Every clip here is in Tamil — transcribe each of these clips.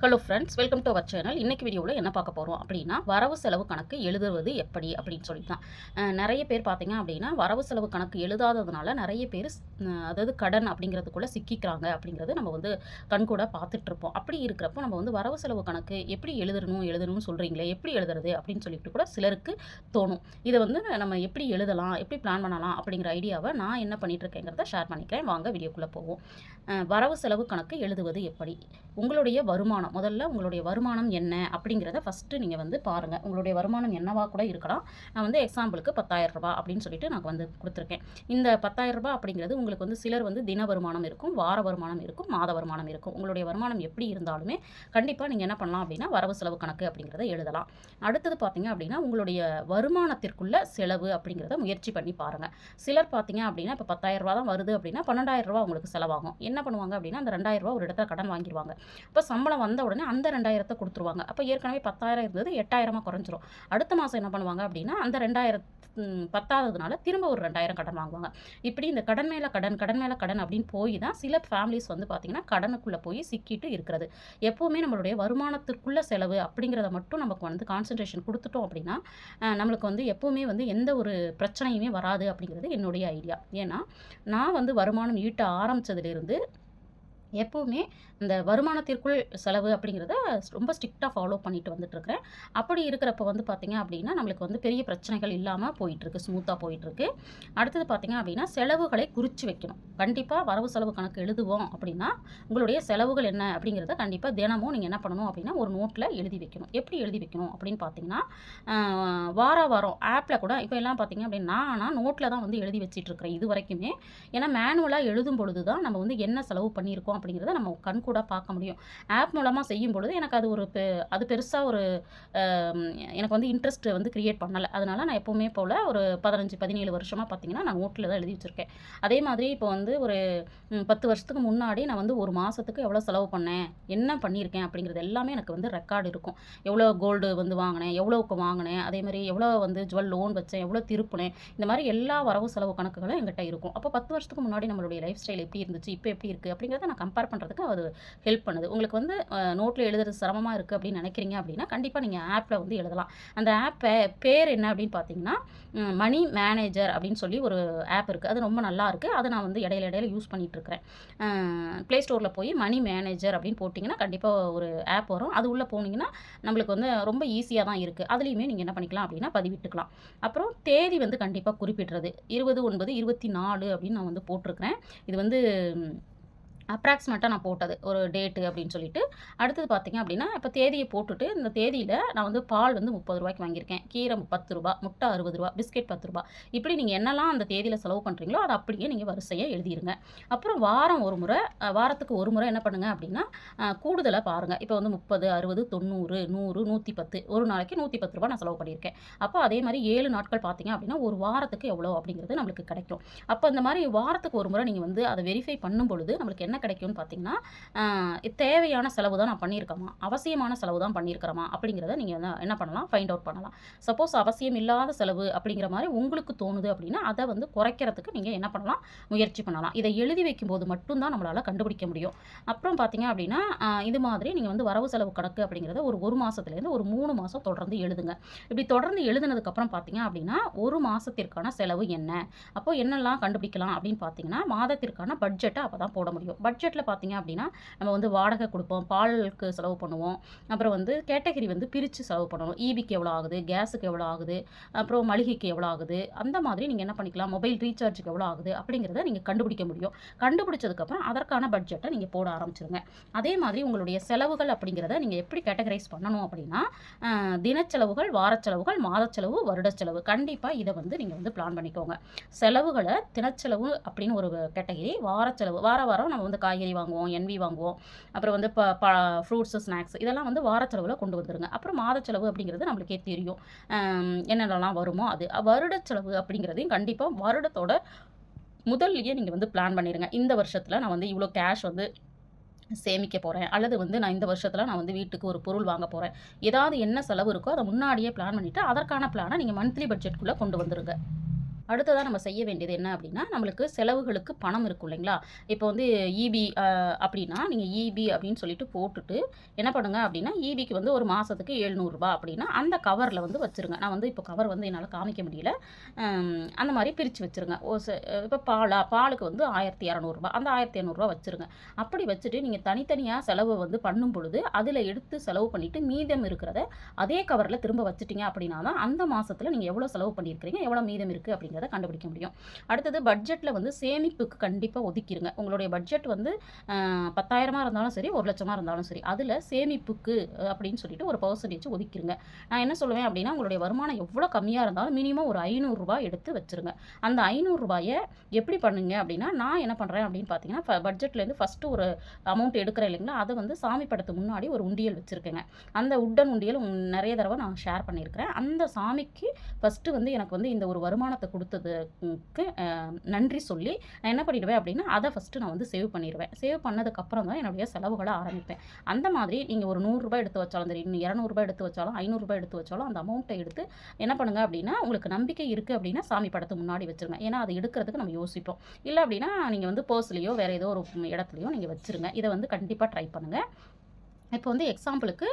Hello friends, welcome to our channel. இன்றைக்கி வீடியோவில் என்ன பார்க்க போகிறோம் அப்படின்னா, வரவு செலவு கணக்கு எழுதுவது எப்படி அப்படின்னு சொல்லி தான். நிறைய பேர் பார்த்தீங்க அப்படின்னா, வரவு செலவு கணக்கு எழுதாததுனால நிறைய பேர் அதாவது கடன் அப்படிங்கிறதுக்குள்ளே சிக்கிக்கிறாங்க அப்படிங்கிறது நம்ம வந்து கண்கூட பார்த்துட்ருப்போம். அப்படி இருக்கிறப்போ நம்ம வந்து வரவு செலவு கணக்கு எப்படி எழுதணும்னு சொல்கிறீங்களே, எப்படி எழுதுறது அப்படின்னு சொல்லிட்டு கூட சிலருக்கு தோணும். இதை வந்து நம்ம எப்படி எழுதலாம், எப்படி பிளான் பண்ணலாம் அப்படிங்கிற ஐடியாவை நான் என்ன பண்ணிகிட்ருக்கேங்கிறத ஷேர் பண்ணிக்கிறேன். வாங்க வீடியோக்குள்ளே போவோம். வரவு செலவு கணக்கு எழுதுவது எப்படி? உங்களுடைய வருமானம், முதல்ல உங்களுடைய வருமானம் என்ன அப்படிங்கிறத ஃபஸ்ட்டு நீங்கள் வந்து பாருங்கள். உங்களுடைய வருமானம் என்னவா கூட இருக்கலாம். நான் வந்து எக்ஸாம்பிளுக்கு 10,000 ரூபா அப்படின்னு சொல்லிட்டு நான் வந்து கொடுத்துருக்கேன். இந்த 10,000 ரூபா அப்படிங்கிறது உங்களுக்கு வந்து சிலர் வந்து தின வருமானம் இருக்கும், வார வருமானம் இருக்கும், மாத வருமானம் இருக்கும். உங்களுடைய வருமானம் எப்படி இருந்தாலுமே கண்டிப்பாக நீங்கள் என்ன பண்ணலாம் அப்படின்னா வரவு செலவு கணக்கு அப்படிங்கிறத எழுதலாம். அடுத்தது பார்த்தீங்க அப்படின்னா உங்களுடைய வருமானத்திற்குள்ள செலவு அப்படிங்கிறத முயற்சி பண்ணி பாருங்கள். சிலர் பார்த்தீங்க அப்படின்னா இப்போ 10,000 ரூபா தான் வருது அப்படின்னா 12,000 ரூபா உங்களுக்கு செலவாகும். என்ன பண்ணுவாங்க அப்படின்னா அந்த 2,000 ரூபா ஒரு இடத்துல கடன் வாங்கிடுவாங்க. இப்போ சம்பளம் வந்த உடனே அந்த 2,000 கொடுத்துருவாங்க. அப்போ ஏற்கனவே 10,000 இருந்தது 8,000 குறைஞ்சிரும். அடுத்த மாதம் என்ன பண்ணுவாங்க அப்படின்னா அந்த 2,000 பத்தாததுனால திரும்ப ஒரு 2,000 கடன் வாங்குவாங்க. இப்படி இந்த கடன் மேலே கடன் அப்படின்னு போய் தான் சில ஃபேமிலிஸ் வந்து பார்த்திங்கன்னா கடனுக்குள்ளே போய் சிக்கிட்டு இருக்கிறது. எப்போவுமே நம்மளுடைய வருமானத்திற்குள்ள செலவு அப்படிங்கிறத மட்டும் நமக்கு வந்து கான்சன்ட்ரேஷன் கொடுத்துட்டோம் அப்படின்னா நம்மளுக்கு வந்து எப்போவுமே வந்து எந்த ஒரு பிரச்சனையுமே வராது அப்படிங்கிறது என்னுடைய ஐடியா. ஏன்னா நான் வந்து வருமானம் ஈட்ட ஆரம்பித்ததுலேருந்து எப்போவுமே இந்த வருமானத்திற்குள் செலவு அப்படிங்கிறத ரொம்ப ஸ்ட்ரிக்டாக ஃபாலோ பண்ணிட்டு வந்துட்டுருக்கிறேன். அப்படி இருக்கிறப்ப வந்து பார்த்திங்க அப்படின்னா நம்மளுக்கு வந்து பெரிய பிரச்சனைகள் இல்லாமல் போயிட்டுருக்கு, ஸ்மூத்தாக போயிட்டுருக்கு. அடுத்தது பார்த்திங்க அப்படின்னா செலவுகளை குறித்து வைக்கணும். கண்டிப்பாக வரவு செலவு கணக்கு எழுதுவோம் அப்படின்னா உங்களுடைய செலவுகள் என்ன அப்படிங்கிறத கண்டிப்பாக தினமும் நீங்கள் என்ன பண்ணணும் அப்படின்னா ஒரு நோட்டில் எழுதி வைக்கணும். எப்படி எழுதி வைக்கணும் அப்படின்னு பார்த்தீங்கன்னா வாரம் ஆப்பில் கூட இப்போ எல்லாம் பார்த்திங்க அப்படின்னா நான் நோட்டில் தான் வந்து எழுதி வச்சிட்ருக்கிறேன் இது வரைக்குமே. ஏன்னா மேனுவலாக எழுதும் பொழுது தான் நம்ம வந்து என்ன செலவு பண்ணியிருக்கோம் அப்படிங்கிறத நம்ம கண்கூட பார்க்க முடியும். ஆப் மூலமாக செய்யும் பொழுது எனக்கு அது அது பெருசாக ஒரு எனக்கு வந்து இன்ட்ரெஸ்ட் வந்து கிரியேட் பண்ணலை. அதனால் நான் எப்போவுமே போல் ஒரு 15-17 வருஷமாக பார்த்தீங்கன்னா நான் நோட்டில் தான் எழுதி வச்சுருக்கேன். அதே மாதிரி இப்போ வந்து ஒரு 10 வருஷத்துக்கு முன்னாடி நான் வந்து ஒரு மாதத்துக்கு எவ்வளோ செலவு பண்ணேன், என்ன பண்ணியிருக்கேன் அப்படிங்கிறது எல்லாமே எனக்கு வந்து ரெக்கார்டு இருக்கும். எவ்வளோ கோல்டு வந்து வாங்கினேன், எவ்வளோக்கு வாங்கினேன், அதே மாதிரி எவ்வளோ வந்து ஜுவல் லோன் வச்சேன், எவ்வளோ திருப்பினேன், இந்த மாதிரி எல்லா வரவு செலவு கணக்குகளும் எங்கிட்ட இருக்கும். அப்போ 10 வருஷத்துக்கு முன்னாடி நம்மளுடைய லைஃப் ஸ்டைல் எப்படி இருந்துச்சு, இப்போ எப்படி இருக்குது அப்படிங்கிறத நான் கம்பேர் பண்ணுறதுக்கு அது ஹெல்ப் பண்ணுது. உங்களுக்கு வந்து நோட்டில் எழுதுறது சிரமமாக இருக்குது அப்படின்னு நினைக்கிறீங்க அப்படின்னா கண்டிப்பாக நீங்கள் ஆப்பில் வந்து எழுதலாம். அந்த ஆப் பேர் என்ன அப்படின்னு பார்த்தீங்கன்னா மணி மேனேஜர் அப்படின்னு சொல்லி ஒரு ஆப் இருக்குது. அது ரொம்ப நல்லா இருக்குது. அதை நான் வந்து இடையில யூஸ் பண்ணிகிட்ருக்கிறேன். ப்ளே ஸ்டோரில் போய் மணி மேனேஜர் அப்படின்னு போட்டிங்கன்னா கண்டிப்பாக ஒரு ஆப் வரும். அது உள்ளே போனீங்கன்னா நம்மளுக்கு வந்து ரொம்ப ஈஸியாக தான் இருக்குது. அதுலேயுமே நீங்கள் என்ன பண்ணிக்கலாம் அப்படின்னா பதிவிட்டுக்கலாம். அப்புறம் தேதி வந்து கண்டிப்பாக குறிப்பிடுறது 20/9/24 அப்படின்னு நான் வந்து போட்டிருக்கிறேன். இது வந்து அப்ராக்சிமேட்டாக நான் போட்டது ஒரு டேட்டு அப்படின்னு சொல்லிட்டு. அடுத்தது பார்த்திங்க அப்படின்னா இப்போ தேதியை போட்டுட்டு இந்த தேதியில் நான் வந்து பால் வந்து 30 ரூபாய்க்கு வாங்கியிருக்கேன், கீரை 10 ரூபா, முட்டை 60 ரூபா, பிஸ்கெட் 10 ரூபா. இப்படி நீங்கள் என்னெல்லாம் அந்த தேதியில் செலவு பண்ணுறீங்களோ அதை அப்படியே நீங்கள் வரிசையாக எழுதிடுங்க. அப்புறம் வாரத்துக்கு ஒரு முறை என்ன பண்ணுங்கள் அப்படின்னா கூடுதலாக பாருங்கள். இப்போ வந்து 30, 60, 90, 100, 110 ஒரு நாளைக்கு 110 ரூபா நான் செலவு பண்ணியிருக்கேன். அப்போ அதே மாதிரி 7 நாட்கள் பார்த்தீங்க அப்படின்னா ஒரு வாரத்துக்கு எவ்வளோ அப்படிங்கிறது நம்மளுக்கு கிடைக்கும். அப்போ இந்த மாதிரி வாரத்துக்கு ஒரு முறை நீங்கள் வந்து அதை வெரிஃபை பண்ணும் பொழுது நம்மளுக்கு என்ன கிடைக்கும்னு பார்த்தீங்கன்னா தேவையான செலவு தான் நான் பண்ணியிருக்கோமா, அவசியமான செலவு தான் பண்ணியிருக்கிறோமா அப்படிங்கிறத நீங்கள் என்ன பண்ணலாம், ஃபைண்ட் அவுட் பண்ணலாம். சப்போஸ் அவசியம் இல்லாத செலவு அப்படிங்கிற மாதிரி உங்களுக்கு தோணுது அப்படின்னா அதை வந்து குறைக்கிறதுக்கு நீங்கள் என்ன பண்ணலாம், முயற்சி பண்ணலாம். இதை எழுதி வைக்கும்போது மட்டும்தான் நம்மளால் கண்டுபிடிக்க முடியும். அப்புறம் பார்த்தீங்க அப்படின்னா இது மாதிரி நீங்கள் வந்து வரவு செலவு கணக்கு அப்படிங்கிறத ஒரு மாதத்துலேருந்து ஒரு 3 மாதம் தொடர்ந்து எழுதுங்க. இப்படி தொடர்ந்து எழுதுனதுக்கப்புறம் பார்த்தீங்க அப்படின்னா ஒரு மாதத்திற்கான செலவு என்ன, அப்போ என்னெல்லாம் கண்டுபிடிக்கலாம் அப்படின்னு பார்த்தீங்கன்னா மாதத்திற்கான பட்ஜெட்டை அப்போ தான் போட முடியும். பட்ஜெட்டில் பார்த்தீங்க அப்படின்னா நம்ம வந்து வாடகை கொடுப்போம், பாலுக்கு செலவு பண்ணுவோம், அப்புறம் வந்து கேட்டகரி வந்து பிரித்து செலவு பண்ணணும். ஈபிக்கு எவ்வளோ ஆகுது, கேஸுக்கு எவ்வளோ ஆகுது, அப்புறம் மளிகைக்கு எவ்வளோ ஆகுது, அந்த மாதிரி நீங்கள் என்ன பண்ணிக்கலாம், மொபைல் ரீசார்ஜுக்கு எவ்வளோ ஆகுது அப்படிங்கிறத நீங்கள் கண்டுபிடிக்க முடியும். கண்டுபிடிச்சதுக்கப்புறம் அதற்கான பட்ஜெட்டை நீங்கள் போட ஆரம்பிச்சிருங்க. அதே மாதிரி உங்களுடைய செலவுகள் அப்படிங்கிறத நீங்கள் எப்படி கேட்டகரைஸ் பண்ணணும் அப்படின்னா தினச்செலவுகள், வாரச்செலவுகள், மாதச்செலவு, வருடச்செலவு. கண்டிப்பாக இதை வந்து நீங்கள் வந்து பிளான் பண்ணிக்கோங்க. செலவுகளை தினச்செலவு அப்படின்னு ஒரு கேட்டகரி, வாரச்செலவு வாரம் நம்ம வந்து காய்கறி வாங்குவோம், என்வி வாங்குவோம், அப்புறம் வந்து ஃப்ரூட்ஸு, ஸ்நாக்ஸ் இதெல்லாம் வந்து வாரச்செலவில் கொண்டு வந்துருங்க. அப்புறம் மாதச்செலவு அப்படிங்கிறது நம்மளுக்கே தெரியும் என்னென்னலாம் வருமோ அது. வருடச்செலவு அப்படிங்கிறதையும் கண்டிப்பாக வருடத்தோட முதல்லையே நீங்கள் வந்து பிளான் பண்ணிடுங்க. இந்த வருஷத்தில் நான் வந்து இவ்வளோ கேஷ் வந்து சேமிக்க போகிறேன், அல்லது வந்து நான் இந்த வருஷத்தில் நான் வந்து வீட்டுக்கு ஒரு பொருள் வாங்க போகிறேன், ஏதாவது என்ன செலவு இருக்கோ அதை முன்னாடியே பிளான் பண்ணிவிட்டு அதற்கான பிளானை நீங்கள் மந்த்லி பட்ஜெட்டுக்குள்ளே கொண்டு வந்துருங்க. அடுத்ததா நம்ம செய்ய வேண்டியது என்ன அப்படின்னா, நம்மளுக்கு செலவுகளுக்கு பணம் இருக்கும் இல்லைங்களா? இப்போ வந்து ஈபி அப்படின்னா, நீங்க ஈபி அப்படின்னு சொல்லிட்டு போட்டுட்டு, என்ன பண்ணுங்க அப்படின்னா, ஈபிக்கு வந்து ஒரு மாசத்துக்கு ரூ. 700 அப்படின்னா, அந்த கவர்ல வந்து வச்சுருங்க. நான் வந்து இப்போ கவர் வந்து என்னால காமிக்க முடியல. அந்த மாரி பிரிச்சு வச்சுருங்க. இப்போ பாலுக்கு வந்து ரூ. 1200 அந்த ரூ. 1200 வச்சுருங்க. அப்படி வச்சுட்டு நீங்க தனித்தனியா செலவு வந்து பண்ணும் பொழுது, அதில எடுத்து செலவு பண்ணிட்டு, மீதம் இருக்கிறத அதே கவர்ல திரும்ப வச்சுட்டீங்க அப்படின்னா தான், அந்த மாசத்துல நீங்க எவ்வளோ செலவு பண்ணியிருக்கிறீங்க, எவ்வளோ மீதம் இருக்கு அப்படிங்கிறத கண்டுபிடிக்க முடியும். அடுத்தது பட்ஜெட்ல வந்து சேமிப்புக்கு கண்டிப்பா ஒதுக்கிருங்க. உங்களுடைய பட்ஜெட் வந்து 10,000 இருந்தாலும் சரி, 1,00,000 இருந்தாலும் சரி, அதுல சேமிப்புக்கு அப்படின்னு சொல்லிட்டு ஒரு பெர்சன்டேஜ் ஒதுக்கிருங்க. நான் என்ன சொல்லுவேன் அப்படின்னா, உங்களுடைய வருமானம் எவ்வளோ கம்மியா இருந்தாலும் மினிமம் ஒரு ரூ. 500 எடுத்து வச்சுருங்க. அந்த ரூ. 500 எப்படி பண்ணுங்க அப்படின்னா, நான் என்ன பண்றேன் அப்படின்னு பார்த்தீங்கன்னா, பட்ஜெட்லேருந்து ஃபர்ஸ்ட்டு ஒரு அமௌண்ட் எடுக்கிறேன் இல்லைங்களா, அதை வந்து சாமி படத்துக்கு முன்னாடி ஒரு உண்டியல் வச்சிருக்கேங்க. அந்த உட்டன் உண்டியல் நெறைய தடவ நான் ஷேர் பண்ணியிருக்கிறேன். அந்த சாமிக்கு ஃபர்ஸ்ட்டு வந்து எனக்கு வந்து இந்த ஒரு வருமானத்த குடுத்ததுக்கு நன்றி சொல்லி, நான் என்ன பண்ணிடுவேன் அப்படின்னா, அத ஃபர்ஸ்ட்டு நான் வந்து சேவ் பண்ணிருவேன். சேவ் பண்ணதுக்கப்புறம் தான் என்னுடைய செலவுகள ஆரம்பிப்பேன். அந்த மாதிரி நீங்க ஒரு ரூ. 100 எடுத்து வச்சாலும் சரி, ரூ. 200 எடுத்து வச்சாலும், ரூ. 500 எடுத்து வச்சாலும், அந்த அமௌண்ட்ட எடுத்து என்ன பண்ணுங்க அப்படின்னா, உங்களுக்கு நம்பிக்கை இருக்கு அப்படின்னா, சாமி படத்துக்கு முன்னாடி வச்சுருங்க. ஏன்னா, அது எடுக்கிறதுக்கு நம்ம யோசிப்போம். இல்ல அப்படின்னா, நீங்க வந்து பர்ஸ்லயோ, வேற ஏதோ ஒரு இடத்துலயோ நீங்க வச்சுருங்க. இத வந்து கண்டிப்பா ட்ரை பண்ணுங்க. இப்போ வந்து எக்ஸாம்பிளுக்கு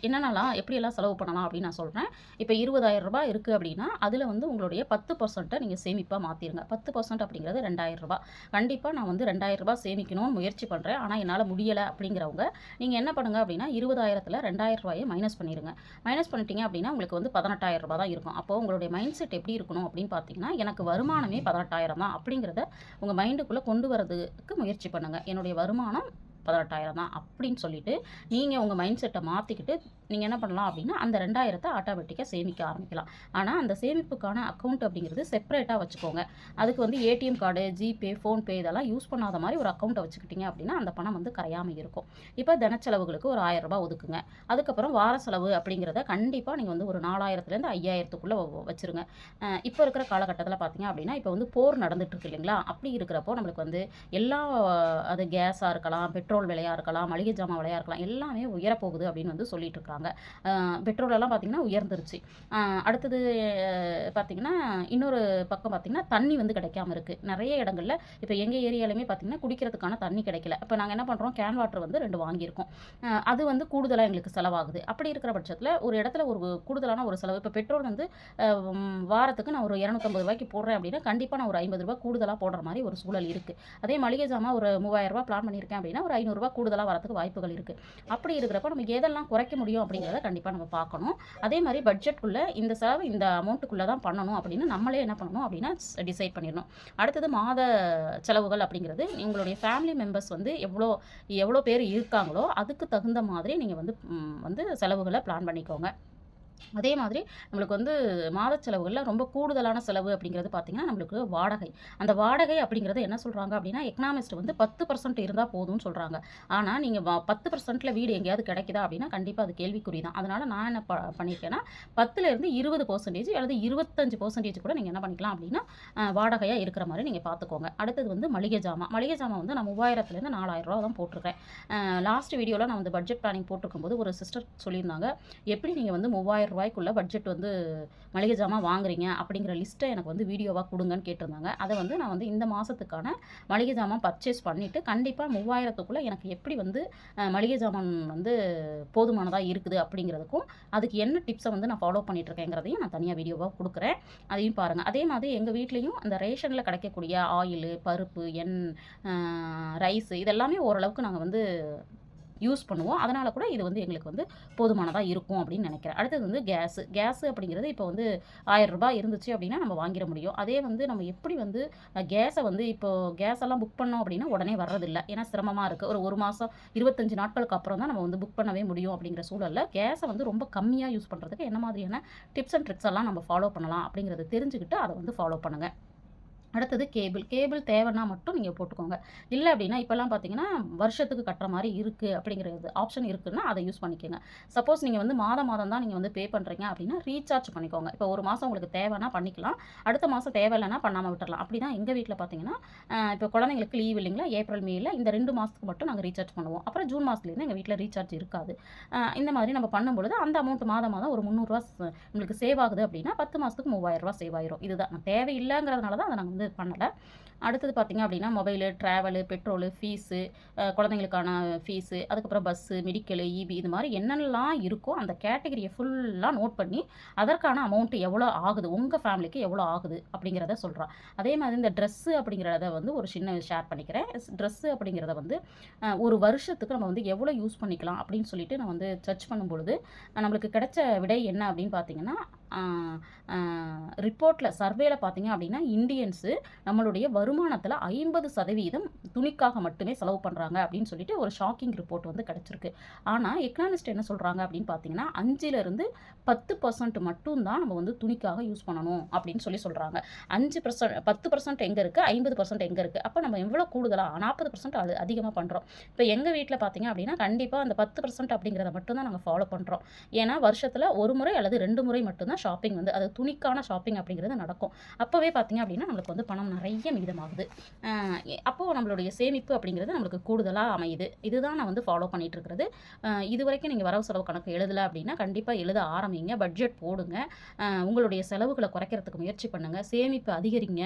என்னென்னலாம் எப்படியெல்லாம் செலவு பண்ணலாம் அப்படின்னு நான் சொல்கிறேன். இப்போ ரூ. 20,000 இருக்குது அப்படின்னா, அதில வந்து உங்களுடைய 10% நீங்க சேமிப்பா மாத்திருங்க. 10% அப்படிங்கிறது ரூ. 2,000. கண்டிப்பா நான் வந்து ரூ. 2,000 சேமிக்கணும்னு முயற்சி பண்றேன். ஆனா என்னால முடியல அப்படிங்கிறவங்க, நீங்க என்ன பண்ணுங்க அப்படின்னா, 20,000த்துல ரூ. 2,000 மைனஸ் பண்ணிருங்க. மைனஸ் பண்ணிட்டீங்க அப்படின்னா, உங்களுக்கு வந்து ரூ. 18,000 தான் இருக்கும். அப்போ உங்களுடைய மைண்ட் செட் எப்படி இருக்கணும் அப்படின்னு பார்த்தீங்கன்னா, எனக்கு வருமானமே 18,000 தான் அப்படிங்கிறத உங்க மைண்டுக்குள்ள கொண்டு வரதுக்கு முயற்சி பண்ணுங்க. என்னுடைய வருமானம் 18,000 தான் அப்படின்னு சொல்லிட்டு, நீங்க உங்க மைண்ட் செட்ட மாத்திக்கிட்டு, நீங்க என்ன பண்ணலாம் அப்படின்னா, அந்த 2,000த்த ஆட்டோமேட்டிக்கா சேமிக்க ஆரம்பிக்கலாம். ஆனா, அந்த சேமிப்புக்கான அக்கவுண்ட் அப்படிங்கிறது செப்பரேட்டா வச்சுக்கோங்க. அதுக்கு வந்து ஏடிஎம் கார்டு, ஜிபே, ஃபோன்பே இதெல்லாம் யூஸ் பண்ணாத மாரி ஒரு அக்கவுண்ட்ட வச்சுக்கிட்டீங்க அப்படின்னா, அந்த பணம் வந்து கரையாம இருக்கும். இப்ப தினச்செலவுகளுக்கு ஒரு ரூ. 1,000 ஒதுக்குங்க. அதுக்கப்புறம் வார செலவு அப்படிங்கிறத கண்டிப்பா நீங்க வந்து ஒரு 4,000லேருந்து 5,000த்துக்குள்ள வச்சுருங்க. இப்ப இருக்கிற காலகட்டத்தில பார்த்தீங்க அப்படின்னா, இப்ப வந்து போர் நடந்துட்டு இருக்கு இல்லைங்களா? அப்படி இருக்கிறப்போ நம்மளுக்கு வந்து எல்லா அது கேஸா இருக்கலாம், பெட்ரோல் விலையா இருக்கலாம், மளிகை ஜாமான் விலையா இருக்கலாம், எல்லாமே உயரப்போகுது அப்படின்னு வந்து சொல்லிட்டு இருக்காங்க. பெட்ரோல் எல்லாம் பார்த்தீங்கன்னா உயர்ந்துருச்சு. அடுத்தது பார்த்தீங்கன்னா, இன்னொரு பக்கம் பார்த்தீங்கன்னா, தண்ணி வந்து கிடைக்காம இருக்கு. நெறைய இடங்கள்ல இப்ப எங்க ஏரியாலயுமே பார்த்தீங்கன்னா, குடிக்கிறதுக்கான தண்ணி கிடைக்கல. இப்ப நாங்க என்ன பண்றோம், கேன் வாட்டர் வந்து 2 வாங்கியிருக்கோம். அது வந்து கூடுதலா எங்களுக்கு செலவாகுது. அப்படி இருக்கிற பட்சத்தில ஒரு இடத்துல ஒரு கூடுதலான ஒரு செலவு இப்ப பெட்ரோல் வந்து வாரத்துக்கு நான் ஒரு ரூ. 250 போடுறேன் அப்படின்னா, கண்டிப்பா நான் ஒரு ரூ. 50 கூடுதலா போடுற மாரி ஒரு சூழல் இருக்கு. அதே மளிகை ஜாமான் ஒரு ரூ. 3,000 பிளான் பண்ணியிருக்கேன் அப்படின்னா, ஒரு ரூ. 500 கூடுதலா வரதுக்கு வாய்ப்புகள் இருக்கு. அப்படி இருக்கிறப்ப நம்ம எதெல்லாம் குறைக்க முடியும் அப்படிங்கிறத கண்டிப்பா நம்ம பார்க்கணும். அதே மாரி பட்ஜெட்குள்ள இந்த செலவு இந்த அமௌண்ட்டுக்குள்ள தான் பண்ணணும் அப்படின்னு நம்மளே என்ன பண்ணணும் அப்படின்னா, டிசைட் பண்ணிடணும். அடுத்தது மாத செலவுகள் அப்படிங்கிறது உங்களுடைய ஃபேமிலி மெம்பர்ஸ் வந்து எவ்வளோ எவ்வளோ பேர் இருக்காங்களோ, அதுக்கு தகுந்த மாதிரி நீங்க வந்து செலவுகள பிளான் பண்ணிக்கோங்க. அதே மாதிரி நம்மளுக்கு வந்து மாத செலவுகள்ல ரொம்ப கூடுதலான செலவு அப்படிங்கிறது பார்த்தீங்கன்னா, நம்மளுக்கு வாடகை. அந்த வாடகை அப்படிங்கிறது என்ன சொல்றாங்க அப்படின்னா, எக்கனாமிஸ்ட் வந்து 10% இருந்தா போதும்னு சொல்றாங்க. ஆனா, நீங்க 10%ல வீடு எங்கேயாவது கிடைக்குதா அப்படின்னா, கண்டிப்பா அது கேள்விக்குறி தான். அதனால நான் என்ன பண்ணியிருக்கேன்னா, 10லேருந்து 20% அல்லது 25% கூட நீங்க என்ன பண்ணிக்கலாம் அப்படின்னா, வாடகையா இருக்கிற மாரி நீங்க பார்த்துக்கோங்க. அடுத்தது வந்து மளிகை ஜாமான். மளிகை ஜாமான் வந்து நான் ரூ. 3,000லேருந்து ரூ. 4,000 தான் போட்டிருக்கேன். லாஸ்ட் வீடியோல நான் வந்து பட்ஜெட் பிளானிங் போட்டிருக்கும்போது ஒரு சிஸ்டர் சொல்லியிருந்தாங்க, எப்படி நீங்க வந்து ரூ. 3,000க்குள்ள பட்ஜெட் வந்து மளிகை ஜாமான் வாங்குறீங்க அப்படிங்கிற லிஸ்ட்டை எனக்கு வந்து வீடியோவா குடுங்கன்னு கேட்டிருந்தாங்க. அதை வந்து நான் வந்து இந்த மாசத்துக்கான மளிகை ஜாமான் பர்ச்சேஸ் பண்ணிட்டு, கண்டிப்பா 3,000த்துக்குள்ள எனக்கு எப்படி வந்து மளிகை ஜாமான் வந்து போதுமானதா இருக்குது அப்படிங்கிறதுக்கும், அதுக்கு என்ன டிப்ஸை வந்து நான் ஃபாலோ பண்ணிட்டு இருக்கேங்கிறதையும் நான் தனியா வீடியோவா குடுக்குறேன். அதையும் பாருங்க. அதே மாதிரி எங்க வீட்லயும் அந்த ரேஷன்ல கிடைக்கக்கூடிய ஆயிலு, பருப்பு, ரைஸ் இதெல்லாமே ஓரளவுக்கு நாங்க வந்து யூஸ் பண்ணுவோம். அதனால கூட இது வந்து எங்களுக்கு வந்து போதுமானதா இருக்கும் அப்படின்னு நினைக்கிறேன். அடுத்தது வந்து கேஸு. கேஸு அப்படிங்கிறது இப்போ வந்து ரூ. 1,000 இருந்துச்சு அப்படின்னா நம்ம வாங்கிற முடியும். அதே வந்து நம்ம எப்படி வந்து கேஸை வந்து இப்போ கேஸ் எல்லாம் புக் பண்ணோம் அப்படின்னா உடனே வர்றதில்ல. ஏன்னா சிரமமா இருக்கு. ஒரு 1 மாசம் 25 நாட்களுக்கு அப்புறம் தான் நம்ம வந்து புக் பண்ணவே முடியும் அப்படிங்கிற சூழல்ல கேஸை வந்து ரொம்ப கம்மியா யூஸ் பண்றதுக்கு என்ன மாதிரியான டிப்ஸ் அண்ட் ட்ரிக்ஸ் எல்லாம் நம்ம ஃபாலோ பண்ணலாம் அப்படிங்கிறத தெரிஞ்சுக்கிட்டு அதை வந்து ஃபாலோ பண்ணுங்க. அடுத்தது கேபிள். கேபிள் தேவைன்னா மட்டும் நீங்க போட்டுக்கோங்க. இல்ல அப்டின்னா, இப்பலாம் பார்த்தீங்கன்னா, வருஷத்துக்கு கட்டுற மாரி இருக்கு அப்படிங்கிறது ஆப்ஷன் இருக்குன்னா, அத யூஸ் பண்ணிக்கங்க. சப்போஸ் நீங்க வந்து மாதம் மாதம் தான் நீங்க வந்து பே பண்றீங்க அப்படின்னா, ரீசார்ஜ் பண்ணிக்கோங்க. இப்போ 1 மாசம் உங்களுக்கு தேவைன்னா பண்ணிக்கலாம். அடுத்த மாசம் தேவையில்லன்னா பண்ணாம விட்டுறலாம். அப்படிதான் எங்க வீட்ல பார்த்தீங்கன்னா, இப்போ குழந்தைங்களுக்கு லீவ் இல்லைங்களா? ஏப்ரல், மேல இந்த 2 மாசத்துக்கு மட்டும் நாங்க ரீசார்ஜ் பண்ணுவோம். அப்புறம் ஜூன் மாசத்துலேருந்து எங்க வீட்ல ரீசார்ஜ் இருக்காது. இந்த மாதிரி நம்ம பண்ணும்பொழுது, அந்த அமௌண்ட் மாதம் மாதம் ஒரு ரூ. 300 உங்களுக்கு சேவ் ஆகுது அப்படின்னா, 10 மாசத்துக்கு ரூ. 3000 சேவ் ஆயிரும். இதுதான் தேவையில்லங்கிறதுனால தான் அத நாங்க வந்து பண்ணல. அடுத்தது பார்த்தீங்க அப்படின்னா, மொபைலு, ட்ராவலு, பெட்ரோலு, ஃபீஸு, குழந்தைங்களுக்கான ஃபீஸு, அதுக்கப்புறம் பஸ்ஸு, மெடிக்கலு, ஈபி இது மாரி என்னென்னலாம் இருக்கோ, அந்த கேட்டகரிய ஃபுல்லா நோட் பண்ணி, அதற்கான அமௌண்ட் எவ்வளோ ஆகுது, உங்க ஃபேமிலிக்கு எவ்வளோ ஆகுது அப்படிங்கிறத சொல்றா. அதே மாதிரி இந்த ட்ரெஸ்ஸு அப்படிங்கிறத வந்து ஒரு சின்ன ஷேர் பண்ணிக்கிறேன். ட்ரெஸ்ஸு அப்படிங்கிறத வந்து ஒரு வருஷத்துக்கு நம்ம வந்து எவ்வளோ யூஸ் பண்ணிக்கலாம் அப்படின்னு சொல்லிட்டு நான் வந்து சர்ச் பண்ணும்பொழுது, நம்மளுக்கு கிடைச்ச விடை என்ன அப்படின்னு பார்த்தீங்கன்னா, ஆ ஆ ரிப்போர்ட்ல சர்வேல பார்த்தீங்க அப்படின்னா, இந்தியன்ஸு நம்மளுடைய வருமானத்துல 50% துணிக்காக மட்டுமே செலவு பண்றாங்க அப்படின்னு சொல்லிட்டு ஒரு ஷாக்கிங் ரிப்போர்ட் வந்து கிடைச்சிருக்கு. ஆனா எக்கனாமிஸ்ட் என்ன சொல்றாங்க அப்படின்னு பார்த்தீங்கன்னா, 5லிருந்து 10% மட்டும் தான் நம்ம வந்து துணிக்காக யூஸ் பண்ணணும் அப்படின்னு சொல்றாங்க. 5% 10% எங்க இருக்கு? 50% எங்க இருக்கு? அப்ப நம்ம எவ்வளோ கூடுதலா 40% அதிகமா பண்றோம். இப்ப எங்க வீட்ல பார்த்தீங்க அப்படின்னா, கண்டிப்பா அந்த 10% அப்படிங்கிறத மட்டும் தான் நாங்க ஃபாலோ பண்றோம். ஏன்னா வருஷத்துல 1 முறை அல்லது 2 முறை மட்டும் தான் ஷாப்பிங் வந்து அது துணிக்கான ஷாப்பிங் அப்படிங்கிறது நடக்கும். அப்பவே பார்த்தீங்க அப்படின்னா, நம்மளுக்கு வந்து பணம் நெறைய மீதமாகுது. அ அப்போ நம்மளுடைய சேமிப்பு அப்படிங்கிறது நம்மளுக்கு கூடுதலா அமையுது. இதுதான் நான் வந்து ஃபாலோ பண்ணிட்டு இருக்கிறது. இதுவரைக்கும் நீங்க வரவு செலவு கணக்கு எழுதல அப்படின்னா, கண்டிப்பா எழுத ஆரம்பிங்க. பட்ஜெட் போடுங்க. உங்களுடைய செலவுகள குறைக்கிறதுக்கு முயற்சி பண்ணுங்க. சேமிப்பு அதிகரிங்க.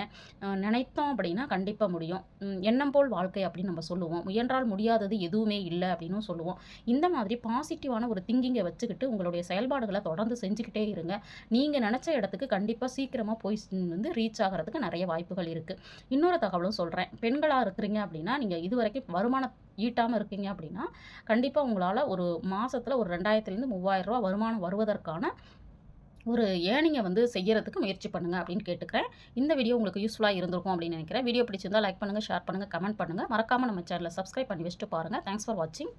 நினைத்தோம் அப்படின்னா கண்டிப்பா முடியும். எண்ணம் போல் வாழ்க்கை அப்படின்னு நம்ம சொல்லுவோம். முயன்றால் முடியாதது எதுவுமே இல்ல அப்படின்னும் சொல்லுவோம். இந்த மாதிரி பாசிட்டிவான ஒரு திங்கிங்க வச்சுக்கிட்டு உங்களுடைய செயல்பாடுகள தொடர்ந்து செஞ்சுக்கிட்டே இருங்க. நீங்க நெனச்ச இடத்துக்கு கண்டிப்பா சீக்கிரமா போய் வந்து ரீச் ஆகுறதுக்கு நெறைய வாய்ப்புகள் இருக்கு. இன்னொரு தகவலும் சொல்றேன். பெண்களா இருக்கிறீங்க அப்படின்னா, நீங்க இதுவரைக்கும் வருமானம் ஈட்டாம இருக்கீங்க அப்படின்னா, கண்டிப்பா உங்களால ஒரு மாசத்துல ஒரு ரூ. 2000லேருந்து ரூ. 3000 வருமானம் வருவதற்கான ஒரு ஏர்னிங்க வந்து செய்யறதுக்கு முயற்சி பண்ணுங்க அப்படின்னு கேட்டுக்கிறேன். இந்த வீடியோ உங்களுக்கு யூஸ்ஃபுல்லா இருந்திருக்கும் அப்படின்னு நெனைக்கிறேன். வீடியோ பிடிச்சிருந்தா லைக் பண்ணுங்க, ஷேர் பண்ணுங்க, கமெண்ட் பண்ணுங்க. மறக்காம நம்ம சேனல சப்ஸ்கிரைப் பண்ணி வச்சுட்டு பாருங்க. தேங்க்ஸ் ஃபார் வாட்சிங்.